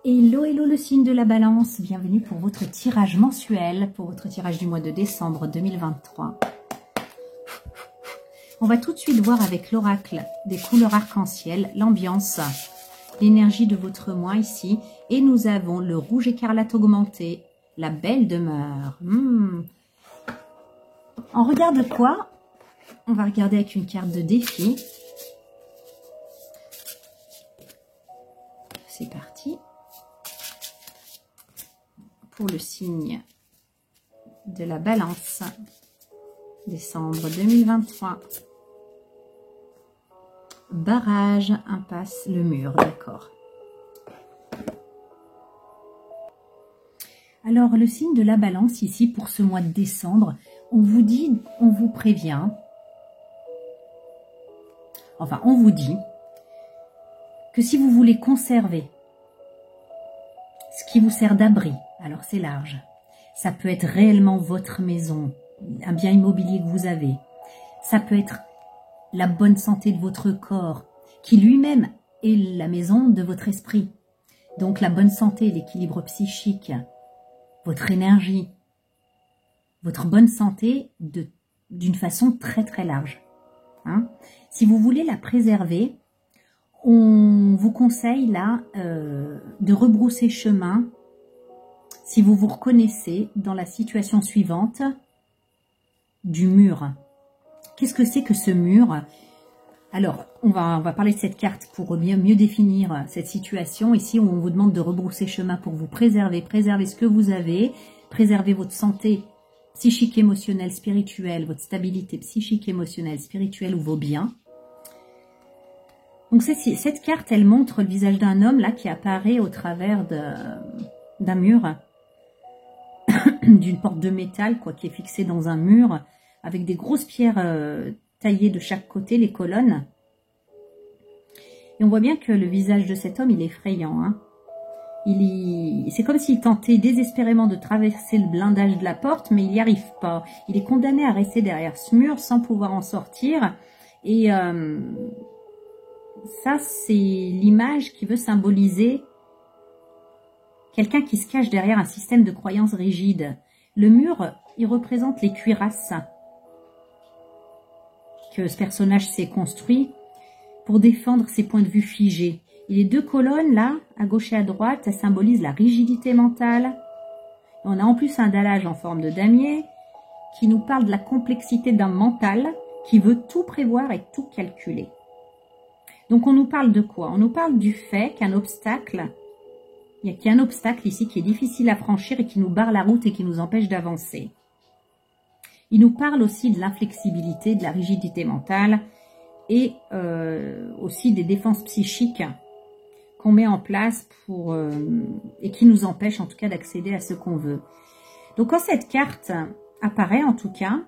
Hello, hello le signe de la balance, bienvenue pour votre tirage mensuel, pour votre tirage du mois de décembre 2023. On va tout de suite voir avec l'oracle des couleurs arc-en-ciel, l'ambiance, l'énergie de votre mois ici. Et nous avons le rouge écarlate augmenté, la belle demeure. On regarde quoi? On va regarder avec une carte de défi. C'est parti. Pour le signe de la balance, décembre 2023. Barrage, impasse, le mur, d'accord. Alors, le signe de la balance ici, pour ce mois de décembre, on vous dit, on vous prévient, enfin, on vous dit que si vous voulez conserver ce qui vous sert d'abri, alors c'est large. Ça peut être réellement votre maison, un bien immobilier que vous avez. Ça peut être la bonne santé de votre corps, qui lui-même est la maison de votre esprit. Donc la bonne santé, l'équilibre psychique, votre énergie, votre bonne santé d'une façon très très large. Hein? Si vous voulez la préserver, on vous conseille là de rebrousser chemin si vous vous reconnaissez dans la situation suivante du mur. Qu'est-ce que c'est que ce mur? Alors, on va parler de cette carte pour mieux définir cette situation. Ici, on vous demande de rebrousser chemin pour vous préserver ce que vous avez, préserver votre santé psychique, émotionnelle, spirituelle, votre stabilité psychique, émotionnelle, spirituelle ou vos biens. Donc cette carte, elle montre le visage d'un homme là qui apparaît au travers d'un mur, d'une porte de métal quoi, qui est fixée dans un mur avec des grosses pierres taillées de chaque côté, les colonnes. Et on voit bien que le visage de cet homme, il est effrayant. Hein. C'est comme s'il tentait désespérément de traverser le blindage de la porte, mais il n'y arrive pas. Il est condamné à rester derrière ce mur sans pouvoir en sortir. Et ça, c'est l'image qui veut symboliser quelqu'un qui se cache derrière un système de croyances rigides. Le mur, il représente les cuirasses que ce personnage s'est construit pour défendre ses points de vue figés. Et les deux colonnes, là, à gauche et à droite, ça symbolise la rigidité mentale. Et on a en plus un dallage en forme de damier qui nous parle de la complexité d'un mental qui veut tout prévoir et tout calculer. Donc on nous parle de quoi? On nous parle du fait qu'un obstacle, il y a un obstacle ici qui est difficile à franchir et qui nous barre la route et qui nous empêche d'avancer. Il nous parle aussi de l'inflexibilité, de la rigidité mentale et aussi des défenses psychiques qu'on met en place et qui nous empêchent en tout cas d'accéder à ce qu'on veut. Donc quand cette carte apparaît en tout cas,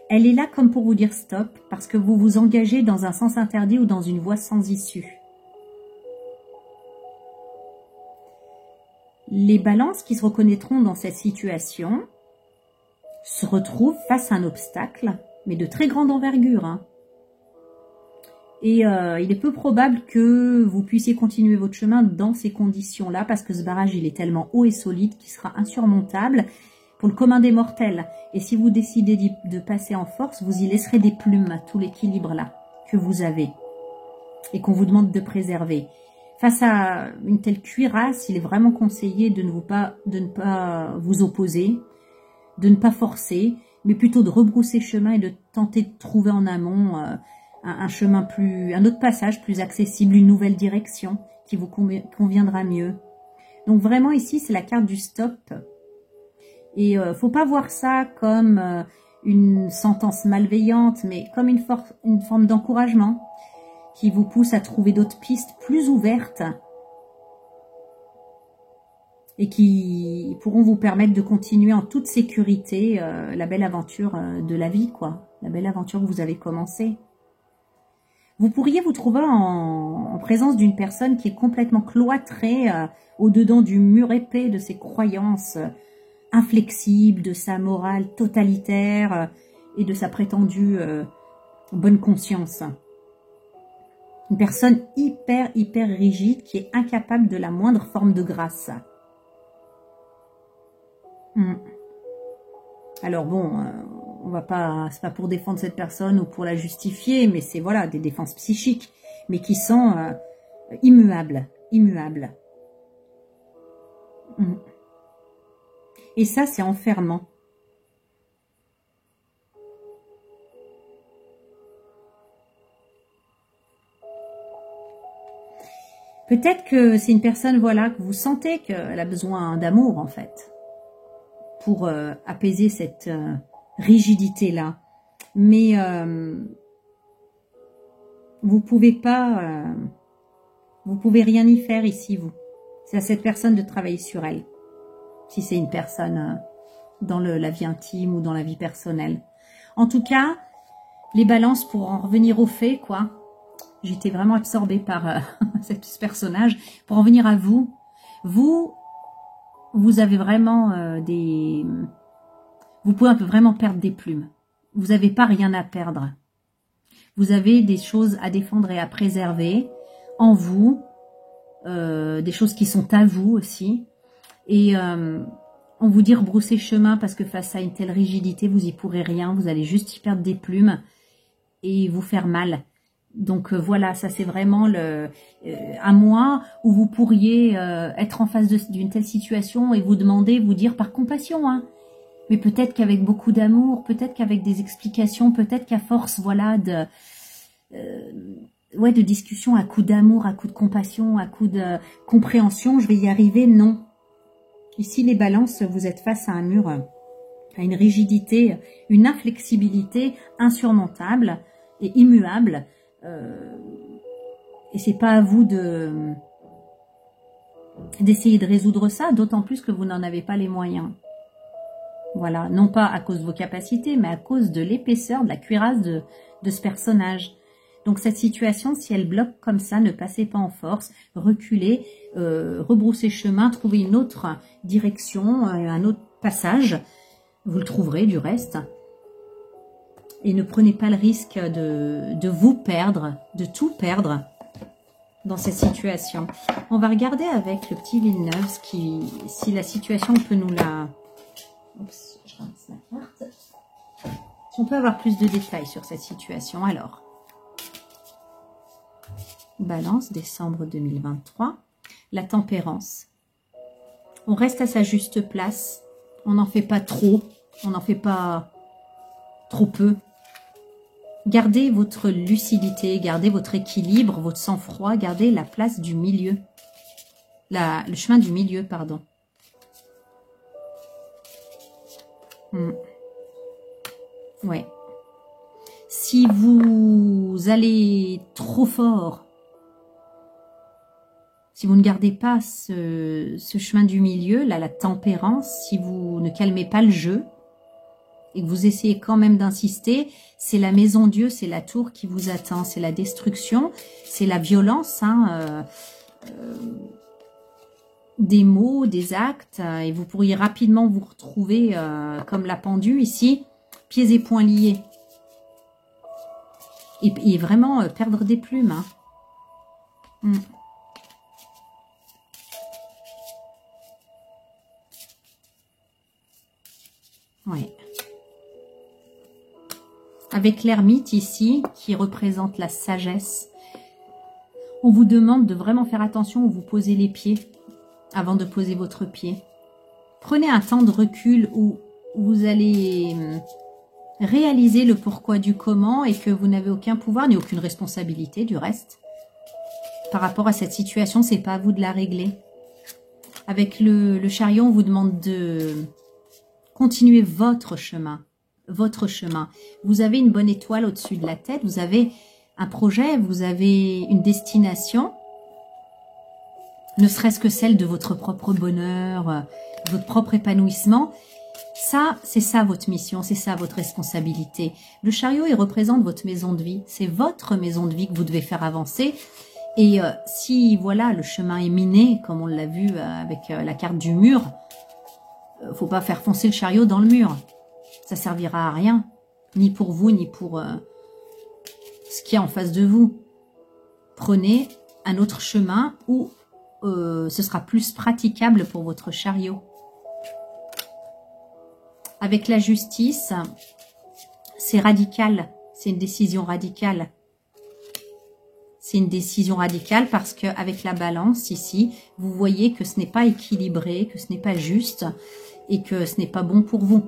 elle est là comme pour vous dire stop, parce que vous vous engagez dans un sens interdit ou dans une voie sans issue. Les balances qui se reconnaîtront dans cette situation se retrouvent face à un obstacle, mais de très grande envergure. Hein. Et il est peu probable que vous puissiez continuer votre chemin dans ces conditions-là, parce que ce barrage, il est tellement haut et solide qu'il sera insurmontable pour le commun des mortels. Et si vous décidez de passer en force, vous y laisserez des plumes à tout l'équilibre là que vous avez et qu'on vous demande de préserver. Face à une telle cuirasse, il est vraiment conseillé de ne pas vous opposer, de ne pas forcer, mais plutôt de rebrousser chemin et de tenter de trouver en amont un autre passage plus accessible, une nouvelle direction qui vous conviendra mieux. Donc vraiment ici, c'est la carte du stop. Et faut pas voir ça comme une sentence malveillante, mais comme une forme d'encouragement qui vous pousse à trouver d'autres pistes plus ouvertes et qui pourront vous permettre de continuer en toute sécurité la belle aventure de la vie, quoi. La belle aventure que vous avez commencée. Vous pourriez vous trouver en présence d'une personne qui est complètement cloîtrée au-dedans du mur épais de ses croyances inflexible, de sa morale totalitaire et de sa prétendue bonne conscience. Une personne hyper rigide qui est incapable de la moindre forme de grâce. Alors bon, on va pas, c'est pas pour défendre cette personne ou pour la justifier, mais c'est voilà des défenses psychiques, mais qui sont immuables. Et ça, c'est enfermant. Peut-être que c'est une personne, voilà, que vous sentez qu'elle a besoin d'amour, en fait, pour apaiser cette rigidité-là. Mais vous pouvez pas, vous pouvez rien y faire ici, vous. C'est à cette personne de travailler sur elle. Si c'est une personne dans la vie intime ou dans la vie personnelle. En tout cas, les balances, pour en revenir aux faits, quoi. J'étais vraiment absorbée par ce personnage. Pour en venir à vous, vous avez vraiment vous pouvez vraiment perdre des plumes. Vous n'avez pas rien à perdre. Vous avez des choses à défendre et à préserver en vous, des choses qui sont à vous aussi. Et on vous dit rebrousser chemin parce que face à une telle rigidité, vous y pourrez rien. Vous allez juste y perdre des plumes et vous faire mal. Donc voilà, ça c'est vraiment un mois où vous pourriez être en face d'une telle situation et vous demander, vous dire par compassion, hein, mais peut-être qu'avec beaucoup d'amour, peut-être qu'avec des explications, peut-être qu'à force, voilà, de discussion à coup d'amour, à coup de compassion, à coup de compréhension, je vais y arriver. Non. Ici, les balances, vous êtes face à un mur, à une rigidité, une inflexibilité insurmontable et immuable. Et c'est pas à vous d'essayer de résoudre ça, d'autant plus que vous n'en avez pas les moyens. Voilà, non pas à cause de vos capacités, mais à cause de l'épaisseur, de la cuirasse de ce personnage. Donc cette situation, si elle bloque comme ça, ne passez pas en force, reculez, rebroussez chemin, trouvez une autre direction, un autre passage, vous le trouverez du reste. Et ne prenez pas le risque de vous perdre, de tout perdre dans cette situation. On va regarder avec le petit Villeneuve si la situation peut nous la... Oups, je ramasse ma carte. Si on peut avoir plus de détails sur cette situation. Alors, Balance, décembre 2023. La tempérance. On reste à sa juste place. On n'en fait pas trop. On n'en fait pas trop peu. Gardez votre lucidité, gardez votre équilibre, votre sang-froid, gardez la place du milieu. Le chemin du milieu, pardon. Ouais. Si vous allez trop fort, si vous ne gardez pas ce chemin du milieu, là, la tempérance, si vous ne calmez pas le jeu, et que vous essayez quand même d'insister, c'est la maison Dieu, c'est la tour qui vous attend, c'est la destruction, c'est la violence, hein, des mots, des actes, et vous pourriez rapidement vous retrouver comme la pendue ici, pieds et poings liés. Et vraiment perdre des plumes. Hein. Ouais. Avec l'ermite ici, qui représente la sagesse, on vous demande de vraiment faire attention où vous posez les pieds avant de poser votre pied. Prenez un temps de recul où vous allez réaliser le pourquoi du comment et que vous n'avez aucun pouvoir ni aucune responsabilité du reste. Par rapport à cette situation, c'est pas à vous de la régler. Avec le chariot, on vous demande de continuer votre chemin. Votre chemin. Vous avez une bonne étoile au-dessus de la tête, vous avez un projet, vous avez une destination, ne serait-ce que celle de votre propre bonheur, votre propre épanouissement. Ça, c'est ça votre mission, c'est ça votre responsabilité. Le chariot, il représente votre maison de vie. C'est votre maison de vie que vous devez faire avancer. Et si, voilà, le chemin est miné, comme on l'a vu avec la carte du mur, faut pas faire foncer le chariot dans le mur. Ça servira à rien, ni pour vous, ni pour ce qu'il y a en face de vous. prenez un autre chemin où ce sera plus praticable pour votre chariot. Avec la justice, c'est radical, c'est une décision radicale. C'est une décision radicale parce qu'avec la balance ici, vous voyez que ce n'est pas équilibré, que ce n'est pas juste et que ce n'est pas bon pour vous.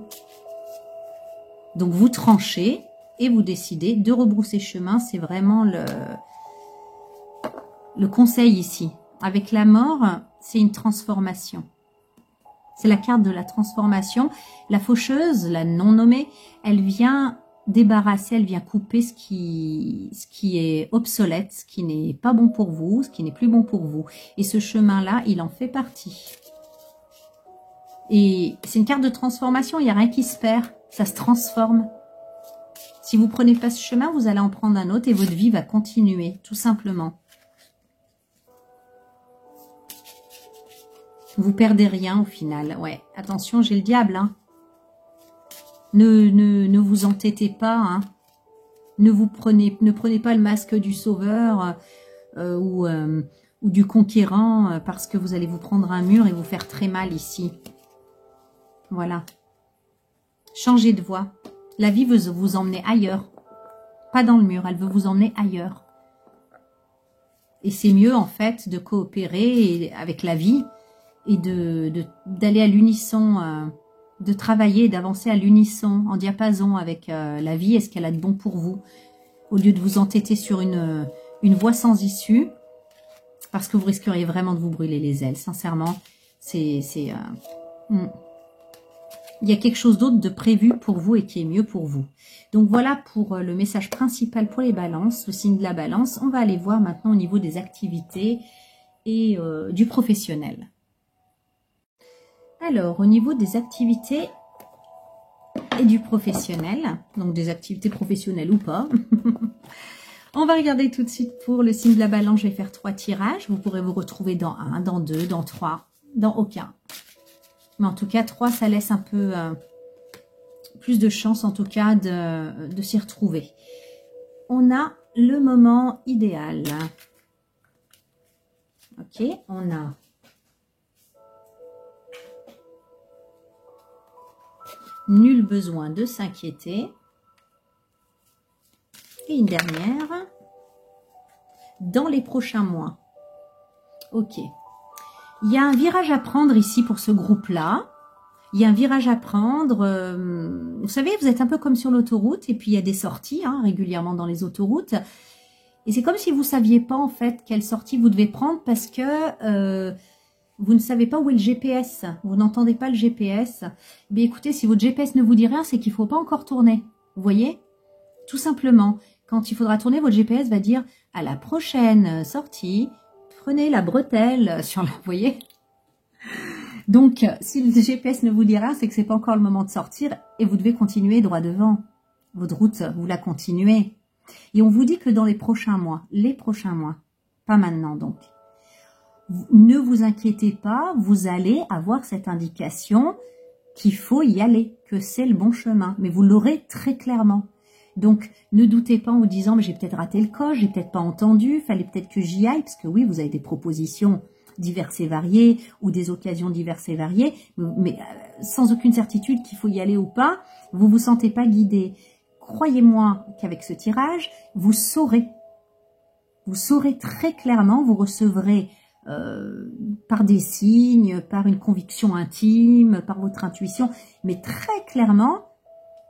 Donc vous tranchez et vous décidez de rebrousser chemin. C'est vraiment le conseil ici. Avec la mort, c'est une transformation. C'est la carte de la transformation. La faucheuse, la non nommée, elle vient débarrasser, elle vient couper ce qui est obsolète, ce qui n'est pas bon pour vous, ce qui n'est plus bon pour vous. Et ce chemin-là, il en fait partie. Et c'est une carte de transformation, il n'y a rien qui se perd, ça se transforme. Si vous ne prenez pas ce chemin, vous allez en prendre un autre et votre vie va continuer, tout simplement. Vous perdez rien au final. Ouais, attention, j'ai le diable. Hein. Ne vous entêtez pas. Hein. Ne prenez pas le masque du sauveur ou du conquérant parce que vous allez vous prendre un mur et vous faire très mal ici. Voilà. Changez de voie. La vie veut vous emmener ailleurs. Pas dans le mur, elle veut vous emmener ailleurs. Et c'est mieux en fait de coopérer avec la vie et d'aller à l'unisson, de travailler, d'avancer à l'unisson, en diapason avec la vie et ce qu'elle a de bon pour vous, au lieu de vous entêter sur une voie sans issue, parce que vous risqueriez vraiment de vous brûler les ailes. Sincèrement, il y a quelque chose d'autre de prévu pour vous et qui est mieux pour vous. Donc voilà pour le message principal pour les balances, le signe de la balance. On va aller voir maintenant au niveau des activités et du professionnel. Alors, au niveau des activités et du professionnel, donc des activités professionnelles ou pas, on va regarder tout de suite pour le signe de la balance. Je vais faire 3 tirages. Vous pourrez vous retrouver dans 1, dans 2, dans 3, dans aucun. Mais en tout cas, 3, ça laisse un peu plus de chance, en tout cas, de s'y retrouver. On a le moment idéal. Ok, on a nul besoin de s'inquiéter. Et une dernière, dans les prochains mois. Ok. Il y a un virage à prendre ici pour ce groupe-là. Il y a un virage à prendre. Vous savez, vous êtes un peu comme sur l'autoroute et puis il y a des sorties régulièrement dans les autoroutes. Et c'est comme si vous ne saviez pas en fait quelle sortie vous devez prendre parce que vous ne savez pas où est le GPS. Vous n'entendez pas le GPS. Mais écoutez, si votre GPS ne vous dit rien, c'est qu'il ne faut pas encore tourner. Vous voyez? Tout simplement. Quand il faudra tourner, votre GPS va dire à la prochaine sortie, prenez la bretelle sur la... Vous voyez? Donc, si le GPS ne vous dit rien, c'est que ce n'est pas encore le moment de sortir et vous devez continuer droit devant. Votre route, vous la continuez. Et on vous dit que dans les prochains mois, pas maintenant donc, ne vous inquiétez pas, vous allez avoir cette indication qu'il faut y aller, que c'est le bon chemin. Mais vous l'aurez très clairement. Donc, ne doutez pas en vous disant, mais j'ai peut-être raté le coche, j'ai peut-être pas entendu, fallait peut-être que j'y aille, parce que oui, vous avez des propositions diverses et variées, ou des occasions diverses et variées, mais sans aucune certitude qu'il faut y aller ou pas, vous vous sentez pas guidé. Croyez-moi qu'avec ce tirage, vous saurez très clairement, vous recevrez par des signes, par une conviction intime, par votre intuition, mais très clairement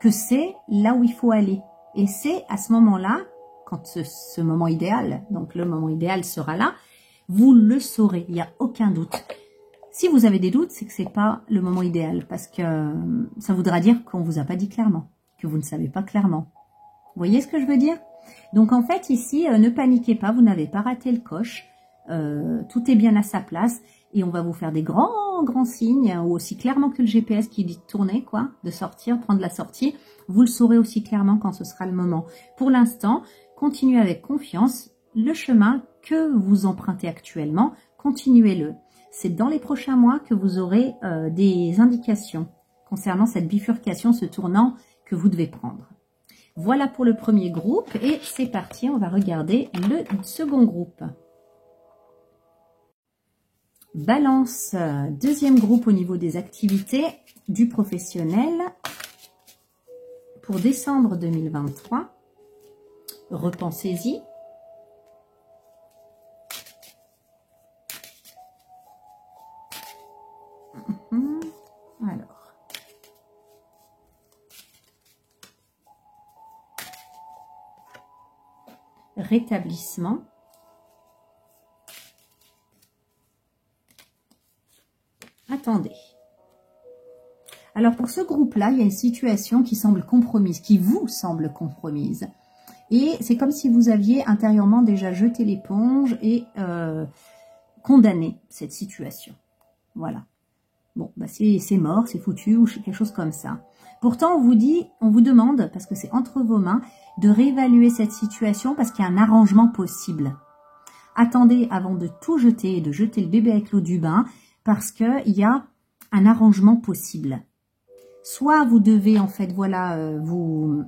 que c'est là où il faut aller. Et c'est à ce moment-là, quand ce moment idéal, donc le moment idéal sera là, vous le saurez, il n'y a aucun doute. Si vous avez des doutes, c'est que ce n'est pas le moment idéal, parce que ça voudra dire qu'on ne vous a pas dit clairement, que vous ne savez pas clairement. Vous voyez ce que je veux dire? Donc en fait ici, ne paniquez pas, vous n'avez pas raté le coche, tout est bien à sa place, et on va vous faire des grands signes, ou aussi clairement que le GPS qui dit de tourner, quoi, de sortir, prendre la sortie. Vous le saurez aussi clairement quand ce sera le moment. Pour l'instant, continuez avec confiance. Le chemin que vous empruntez actuellement, continuez-le. C'est dans les prochains mois que vous aurez des indications concernant cette bifurcation, ce tournant que vous devez prendre. Voilà pour le premier groupe et c'est parti, on va regarder le second groupe. Balance, deuxième groupe au niveau des activités du professionnel pour décembre 2023. Repensez-y. Alors. Rétablissement. Attendez. Alors pour ce groupe-là, il y a une situation qui semble compromise, qui vous semble compromise. Et c'est comme si vous aviez intérieurement déjà jeté l'éponge et condamné cette situation. Voilà. Bon, bah c'est mort, c'est foutu ou quelque chose comme ça. Pourtant, on vous demande, parce que c'est entre vos mains, de réévaluer cette situation parce qu'il y a un arrangement possible. Attendez avant de tout jeter et de jeter le bébé avec l'eau du bain parce qu'il y a un arrangement possible. Soit vous devez, en fait, voilà, vous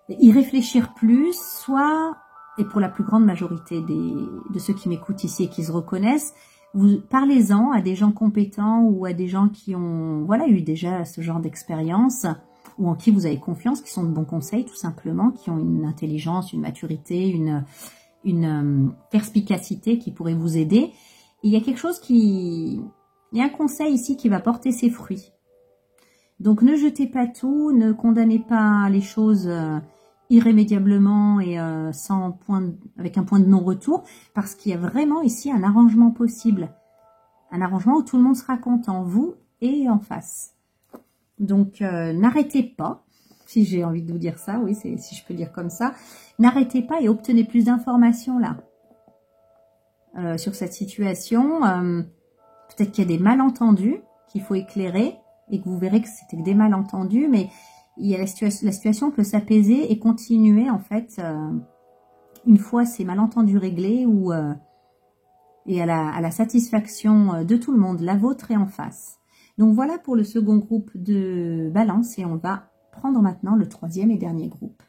y réfléchir plus, soit, et pour la plus grande majorité de ceux qui m'écoutent ici et qui se reconnaissent, vous parlez-en à des gens compétents ou à des gens qui ont voilà, eu déjà ce genre d'expérience ou en qui vous avez confiance, qui sont de bons conseils tout simplement, qui ont une intelligence, une maturité, une perspicacité qui pourrait vous aider. Et il y a quelque chose il y a un conseil ici qui va porter ses fruits. Donc ne jetez pas tout, ne condamnez pas les choses irrémédiablement et avec un point de non-retour, parce qu'il y a vraiment ici un arrangement possible. Un arrangement où tout le monde sera content, vous et en face. Donc n'arrêtez pas, si j'ai envie de vous dire ça, oui, si je peux dire comme ça, n'arrêtez pas et obtenez plus d'informations là, sur cette situation. Peut-être qu'il y a des malentendus qu'il faut éclairer, et que vous verrez que c'était que des malentendus, mais il y a la situation peut s'apaiser et continuer en fait une fois ces malentendus réglés et à la satisfaction de tout le monde, la vôtre et en face. Donc voilà pour le second groupe de balance et on va prendre maintenant le troisième et dernier groupe.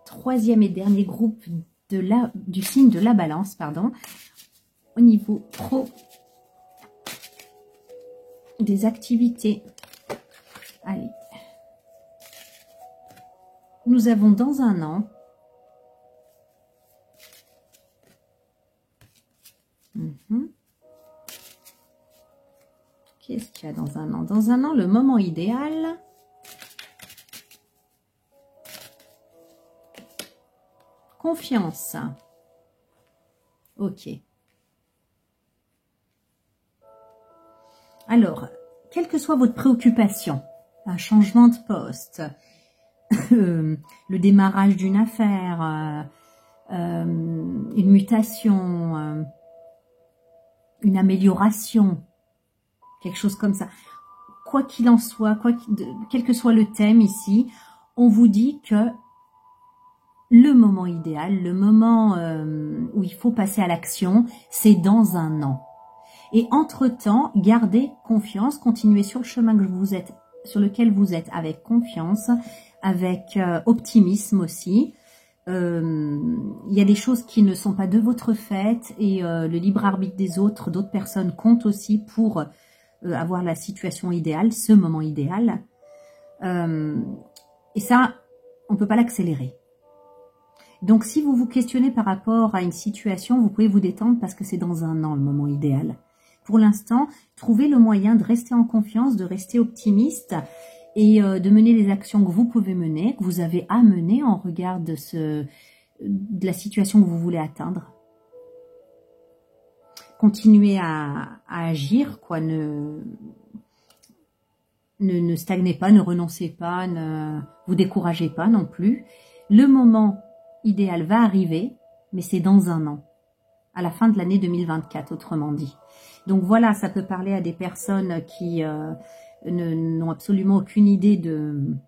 Troisième et dernier groupe du signe de la balance, pardon, au niveau pro des activités. Allez. Nous avons dans un an. Qu'est-ce qu'il y a dans un an? Dans un an, le moment idéal. Confiance. Ok. Alors, quelle que soit votre préoccupation, un changement de poste, le démarrage d'une affaire, une mutation, une amélioration, quelque chose comme ça. Quoi qu'il en soit, quel que soit le thème ici, on vous dit que le moment idéal, le moment où il faut passer à l'action, c'est dans un an. Et entre-temps, gardez confiance, continuez sur le chemin sur lequel vous êtes avec confiance, avec optimisme aussi. Il y a des choses qui ne sont pas de votre fait et le libre arbitre des autres, d'autres personnes compte aussi pour avoir la situation idéale, ce moment idéal. Et ça, on ne peut pas l'accélérer. Donc si vous vous questionnez par rapport à une situation, vous pouvez vous détendre parce que c'est dans un an le moment idéal. Pour l'instant, trouvez le moyen de rester en confiance, de rester optimiste et de mener les actions que vous pouvez mener, que vous avez à mener en regard de la situation que vous voulez atteindre. Continuez à agir, quoi. Ne stagnez pas, ne renoncez pas, ne vous découragez pas non plus. Le moment idéal va arriver, mais c'est dans un an, à la fin de l'année 2024, autrement dit. Donc voilà, ça peut parler à des personnes qui n'ont absolument aucune idée de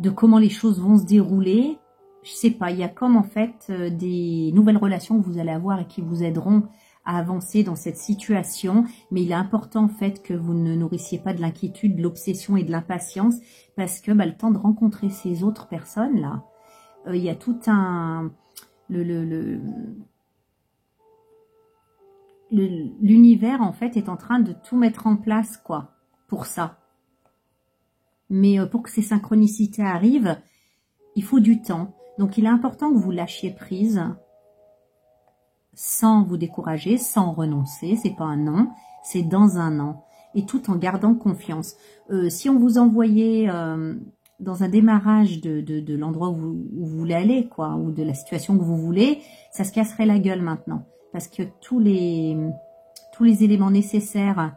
comment les choses vont se dérouler. Je sais pas, il y a comme en fait des nouvelles relations que vous allez avoir et qui vous aideront à avancer dans cette situation, mais il est important en fait que vous ne nourrissiez pas de l'inquiétude, de l'obsession et de l'impatience, parce que le temps de rencontrer ces autres personnes là, il y a tout un l'univers en fait est en train de tout mettre en place quoi pour ça. Mais pour que ces synchronicités arrivent, il faut du temps. Donc il est important que vous lâchiez prise sans vous décourager, sans renoncer. C'est pas un non, c'est dans un an. Et tout en gardant confiance. Si on vous envoyait dans un démarrage de l'endroit où vous voulez aller, quoi, ou de la situation que vous voulez, ça se casserait la gueule maintenant. Parce que tous les éléments nécessaires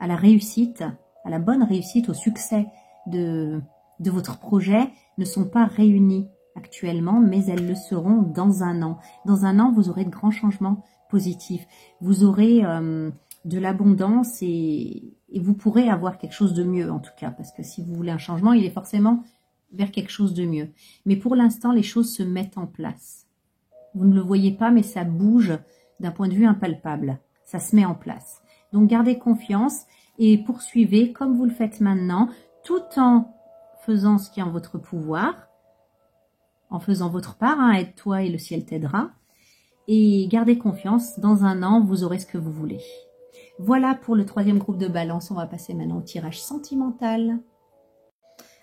à la réussite, à la bonne réussite, au succès de votre projet ne sont pas réunis actuellement, mais elles le seront dans un an. Dans un an, vous aurez de grands changements positifs. Vous aurez de l'abondance et vous pourrez avoir quelque chose de mieux en tout cas, parce que si vous voulez un changement, il est forcément vers quelque chose de mieux. Mais pour l'instant, les choses se mettent en place. Vous ne le voyez pas, mais ça bouge d'un point de vue impalpable. Ça se met en place. Donc gardez confiance et poursuivez comme vous le faites maintenant, tout en faisant ce qui est en votre pouvoir, en faisant votre part, hein, aide-toi et le ciel t'aidera. Et gardez confiance, dans un an, vous aurez ce que vous voulez. Voilà pour le troisième groupe de balance. On va passer maintenant au tirage sentimental.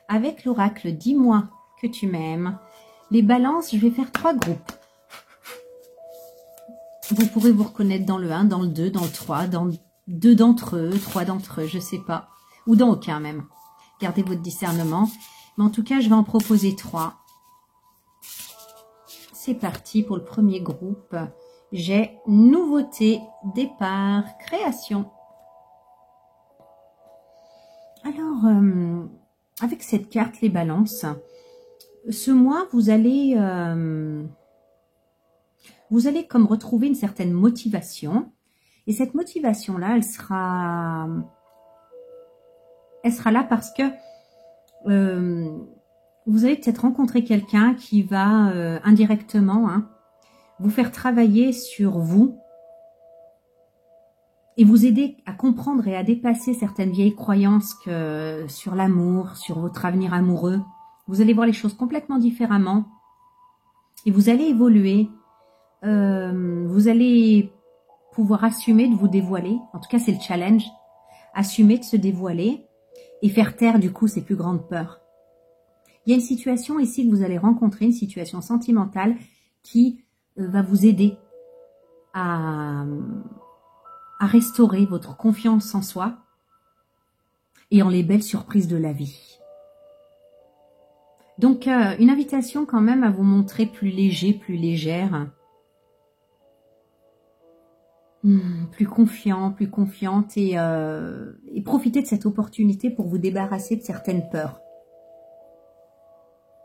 Avec l'oracle, dis-moi que tu m'aimes. Les balances, je vais faire 3 groupes. Vous pourrez vous reconnaître dans le 1, dans le 2, dans le 3, dans 2 d'entre eux, 3 d'entre eux, je sais pas. Ou dans aucun même. Gardez votre discernement. Mais en tout cas, je vais en proposer 3. C'est parti pour le premier groupe. J'ai nouveauté, départ, création. Alors, avec cette carte, les balances, ce mois, vous allez comme retrouver une certaine motivation. Et cette motivation-là, elle sera là parce que vous allez peut-être rencontrer quelqu'un qui va indirectement vous faire travailler sur vous et vous aider à comprendre et à dépasser certaines vieilles croyances sur l'amour, sur votre avenir amoureux. Vous allez voir les choses complètement différemment et vous allez évoluer. Vous allez pouvoir assumer de vous dévoiler. En tout cas, c'est le challenge. Assumer de se dévoiler et faire taire du coup ses plus grandes peurs. Il y a une situation ici que vous allez rencontrer, une situation sentimentale qui va vous aider à restaurer votre confiance en soi et en les belles surprises de la vie. Donc, une invitation quand même à vous montrer plus léger, plus légère, plus confiant, plus confiante et profiter de cette opportunité pour vous débarrasser de certaines peurs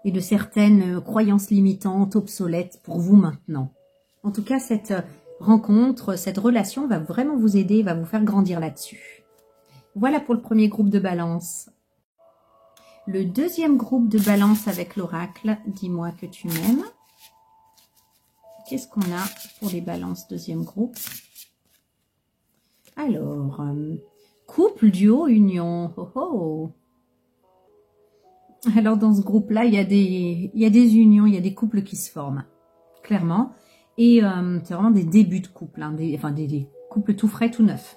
et de certaines croyances limitantes, obsolètes pour vous maintenant. En tout cas, cette rencontre, cette relation va vraiment vous aider, va vous faire grandir là-dessus. Voilà pour le premier groupe de balance. Le deuxième groupe de balance avec l'oracle, dis-moi que tu m'aimes. Qu'est-ce qu'on a pour les balances deuxième groupe? Alors, couple, duo, union. Oh oh. Alors dans ce groupe-là, il y a des unions, il y a des couples qui se forment, clairement. Et c'est vraiment des débuts de couple, des couples tout frais, tout neufs.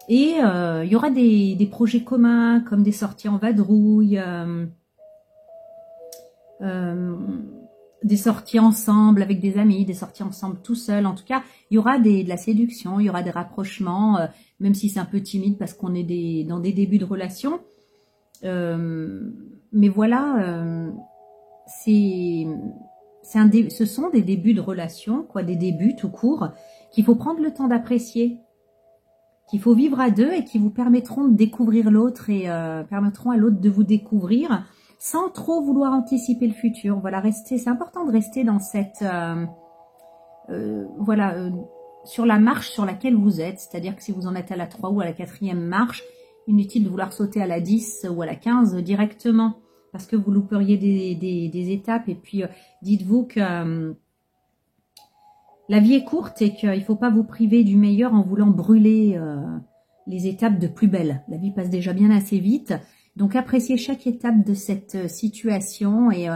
Et il y aura des projets communs, comme des sorties en vadrouille, des sorties ensemble avec des amis, des sorties ensemble tout seul. En tout cas, il y aura de la séduction, il y aura des rapprochements, même si c'est un peu timide parce qu'on est dans des débuts de relation. Mais voilà, ce sont des débuts de relation, quoi, des débuts tout court, qu'il faut prendre le temps d'apprécier, qu'il faut vivre à deux et qui vous permettront de découvrir l'autre et permettront à l'autre de vous découvrir sans trop vouloir anticiper le futur. Voilà, c'est important de rester dans cette, sur la marche sur laquelle vous êtes, c'est-à-dire que si vous en êtes à la 3 ou à la 4e marche, inutile de vouloir sauter à la 10 ou à la 15 directement, parce que vous louperiez des étapes. Et puis, dites-vous que La vie est courte et qu'il ne faut pas vous priver du meilleur en voulant brûler les étapes de plus belles. La vie passe déjà bien assez vite. Donc, appréciez chaque étape de cette situation et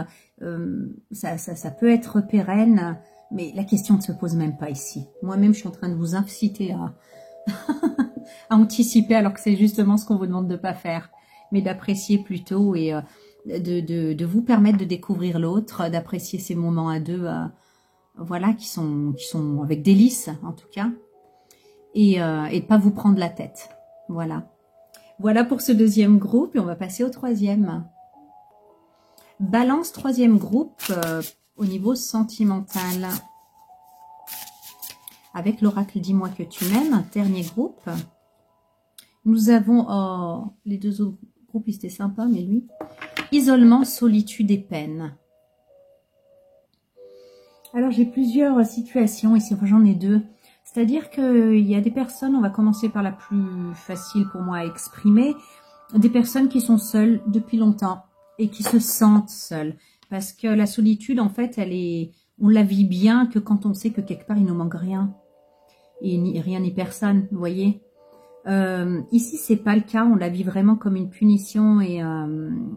ça peut être pérenne, mais la question ne se pose même pas ici. Moi-même, je suis en train de vous inciter à, à anticiper alors que c'est justement ce qu'on vous demande de ne pas faire, mais d'apprécier plutôt et de vous permettre de découvrir l'autre, d'apprécier ces moments à deux, voilà, qui sont avec délice en tout cas, et de pas vous prendre la tête. Voilà. Voilà pour ce deuxième groupe et on va passer au troisième. Balance, troisième groupe au niveau sentimental. Avec l'oracle Dis-moi que tu m'aimes, dernier groupe. Nous avons, les deux autres groupes, c'était sympa, mais lui, isolement, solitude et peine. Alors, j'ai plusieurs situations ici, enfin, j'en ai deux. C'est-à-dire qu'il y a des personnes, on va commencer par la plus facile pour moi à exprimer, des personnes qui sont seules depuis longtemps et qui se sentent seules. Parce que la solitude, en fait, on la vit bien que quand on sait que quelque part, il ne nous manque rien. Et ni rien ni personne, vous voyez. Ici, c'est pas le cas, on la vit vraiment comme une punition et une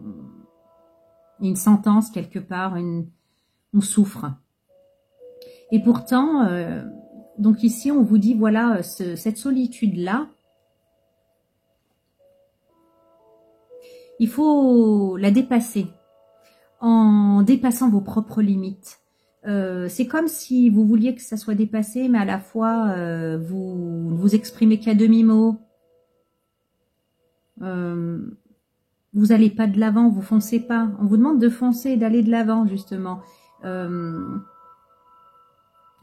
sentence quelque part, on souffre. Et pourtant, donc ici, on vous dit, voilà, cette solitude-là, il faut la dépasser en dépassant vos propres limites. C'est comme si vous vouliez que ça soit dépassé, mais à la fois, vous ne vous exprimez qu'à demi-mot. Vous n'allez pas de l'avant, vous foncez pas. On vous demande de foncer et d'aller de l'avant, justement.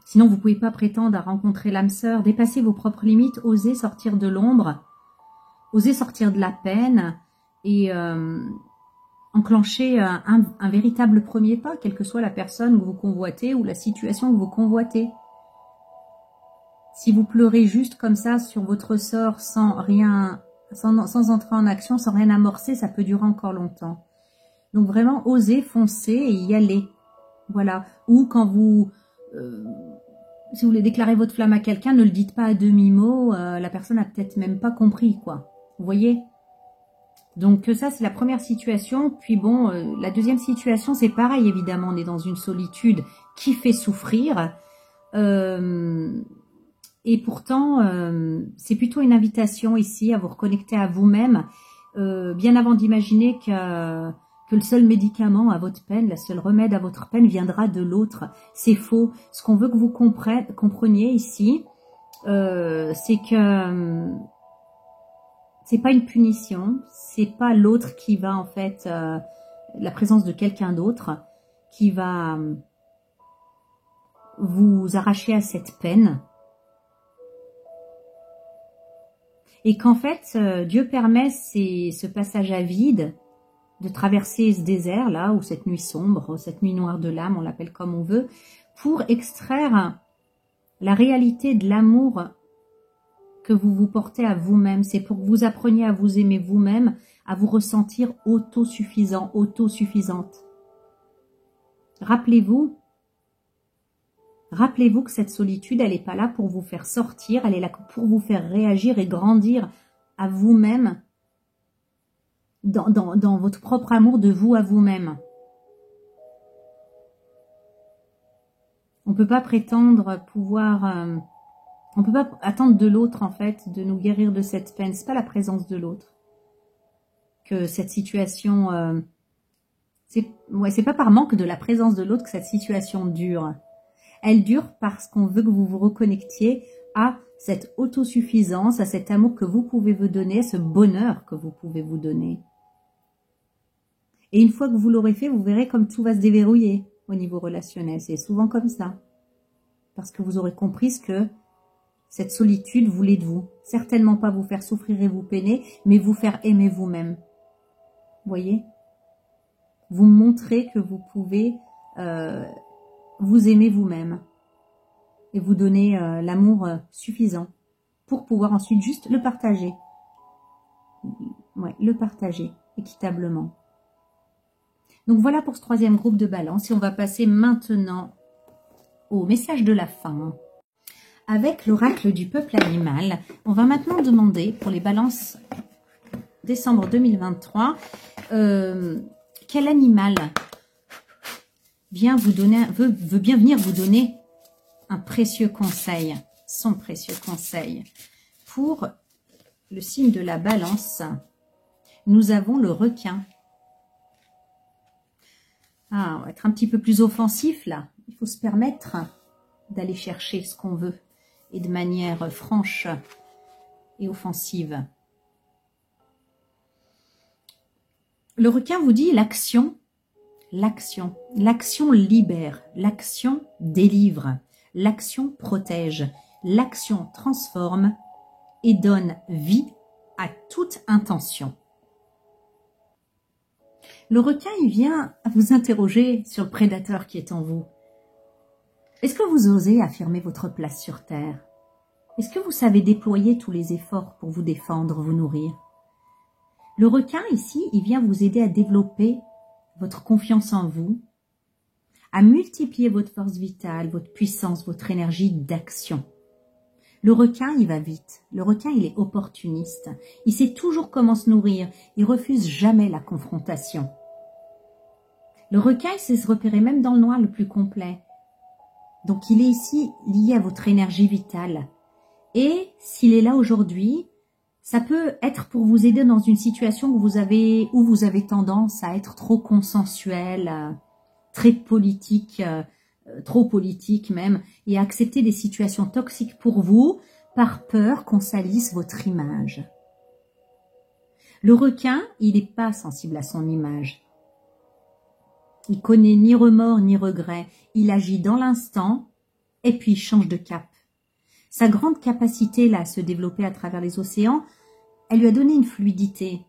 Sinon, vous ne pouvez pas prétendre à rencontrer l'âme sœur. Dépassez vos propres limites, osez sortir de l'ombre, osez sortir de la peine et enclencher un véritable premier pas, quelle que soit la personne que vous convoitez ou la situation que vous convoitez. Si vous pleurez juste comme ça sur votre sort sans rien, sans entrer en action, sans rien amorcer, ça peut durer encore longtemps. Donc vraiment, osez, foncez et y aller. Voilà. Ou quand vous... si vous voulez déclarer votre flamme à quelqu'un, ne le dites pas à demi-mot, la personne n'a peut-être même pas compris, quoi. Vous voyez? Donc ça, c'est la première situation. Puis bon, la deuxième situation, c'est pareil, évidemment, on est dans une solitude qui fait souffrir. Et pourtant, c'est plutôt une invitation ici à vous reconnecter à vous-même, bien avant d'imaginer que le seul médicament à votre peine, le seul remède à votre peine viendra de l'autre. C'est faux. Ce qu'on veut que vous compreniez ici, c'est que c'est pas une punition, c'est pas l'autre qui va en fait, la présence de quelqu'un d'autre qui va vous arracher à cette peine. Et qu'en fait, Dieu permet ce passage à vide, de traverser ce désert-là, ou cette nuit sombre, cette nuit noire de l'âme, on l'appelle comme on veut, pour extraire la réalité de l'amour que vous vous portez à vous-même. C'est pour que vous appreniez à vous aimer vous-même, à vous ressentir autosuffisant, autosuffisante. Rappelez-vous que cette solitude, elle n'est pas là pour vous faire sortir, elle est là pour vous faire réagir et grandir à vous-même, dans votre propre amour de vous à vous-même. On ne peut pas prétendre pouvoir... on ne peut pas attendre de l'autre, en fait, de nous guérir de cette peine. Ce n'est pas la présence de l'autre. Que cette situation... c'est pas par manque de la présence de l'autre que cette situation dure. Elle dure parce qu'on veut que vous vous reconnectiez à cette autosuffisance, à cet amour que vous pouvez vous donner, ce bonheur que vous pouvez vous donner. Et une fois que vous l'aurez fait, vous verrez comme tout va se déverrouiller au niveau relationnel. C'est souvent comme ça. Parce que vous aurez compris ce que cette solitude voulait de vous. Certainement pas vous faire souffrir et vous peiner, mais vous faire aimer vous-même. Vous voyez? Vous montrer que vous pouvez vous aimer vous-même. Et vous donner l'amour suffisant pour pouvoir ensuite juste le partager. Ouais, le partager équitablement. Donc voilà pour ce troisième groupe de balance. Et on va passer maintenant au message de la fin. avec l'oracle du peuple animal. On va maintenant demander pour les balances décembre 2023, quel animal veut bien venir vous donner un précieux conseil, son précieux conseil. Pour le signe de la balance, nous avons le requin. Ah, on va être un petit peu plus offensif là. Il faut se permettre d'aller chercher ce qu'on veut et de manière franche et offensive. Le requin vous dit l'action, l'action. L'action libère, l'action délivre, l'action protège, l'action transforme et donne vie à toute intention. Le requin, il vient vous interroger sur le prédateur qui est en vous. Est-ce que vous osez affirmer votre place sur Terre? Est-ce que vous savez déployer tous les efforts pour vous défendre, vous nourrir? Le requin, ici, il vient vous aider à développer votre confiance en vous, à multiplier votre force vitale, votre puissance, votre énergie d'action. Le requin, il va vite. Le requin, il est opportuniste. Il sait toujours comment se nourrir. Il refuse jamais la confrontation. Le requin, il sait se repérer même dans le noir le plus complet. Donc, il est ici lié à votre énergie vitale. Et s'il est là aujourd'hui, ça peut être pour vous aider dans une situation où vous avez tendance à être trop consensuel, très politique, trop politique même, et à accepter des situations toxiques pour vous par peur qu'on salisse votre image. Le requin, il n'est pas sensible à son image. Il connaît ni remords ni regrets. Il agit dans l'instant et puis il change de cap. Sa grande capacité là, à se développer à travers les océans, elle lui a donné une fluidité,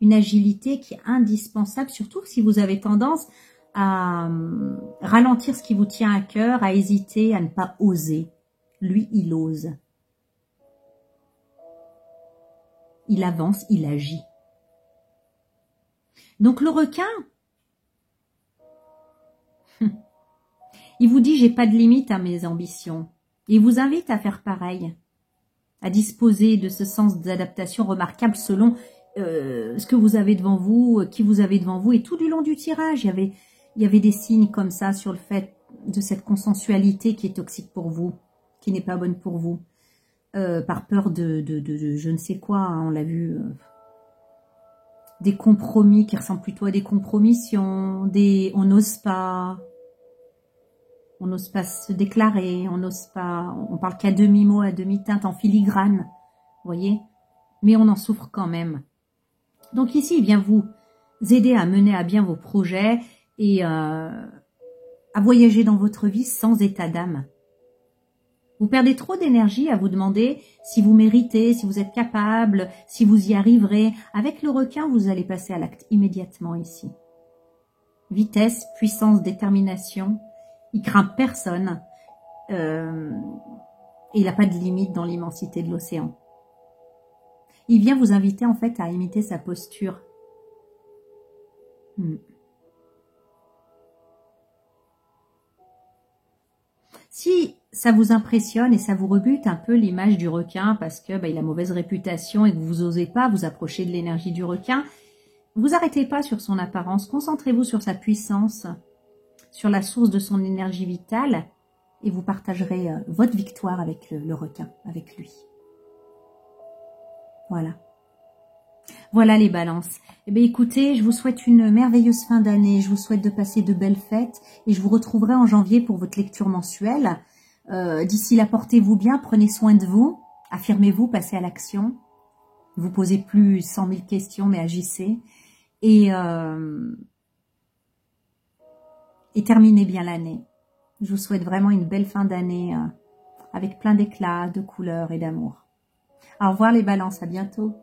une agilité qui est indispensable, surtout si vous avez tendance à ralentir ce qui vous tient à cœur, à hésiter, à ne pas oser. Lui, il ose. Il avance, il agit. Donc le requin, il vous dit, j'ai pas de limite à mes ambitions. Il vous invite à faire pareil, à disposer de ce sens d'adaptation remarquable selon ce que vous avez devant vous, qui vous avez devant vous. Et tout du long du tirage, il y avait des signes comme ça sur le fait de cette consensualité qui est toxique pour vous, qui n'est pas bonne pour vous, par peur de je ne sais quoi, hein, on l'a vu, des compromis qui ressemblent plutôt à des compromissions, on n'ose pas se déclarer, on parle qu'à demi-mot, à demi-teinte, en filigrane, vous voyez, mais on en souffre quand même. Donc ici, il vient vous aider à mener à bien vos projets et à voyager dans votre vie sans état d'âme. Vous perdez trop d'énergie à vous demander si vous méritez, si vous êtes capable, si vous y arriverez. Avec le requin, vous allez passer à l'acte immédiatement ici. Vitesse, puissance, détermination. Il craint personne. Et il n'a pas de limite dans l'immensité de l'océan. Il vient vous inviter en fait à imiter sa posture. Si ça vous impressionne et ça vous rebute un peu l'image du requin parce que il a mauvaise réputation et que vous n'osez pas vous approcher de l'énergie du requin, vous arrêtez pas sur son apparence, concentrez-vous sur sa puissance, sur la source de son énergie vitale et vous partagerez votre victoire avec le requin, avec lui. Voilà. Voilà les balances. Eh bien écoutez, je vous souhaite une merveilleuse fin d'année, je vous souhaite de passer de belles fêtes et je vous retrouverai en janvier pour votre lecture mensuelle. D'ici là, portez-vous bien, prenez soin de vous, affirmez-vous, passez à l'action. Ne vous posez plus 100 000 questions, mais agissez. Et terminez bien l'année. Je vous souhaite vraiment une belle fin d'année avec plein d'éclat, de couleurs et d'amour. Au revoir les balances, à bientôt.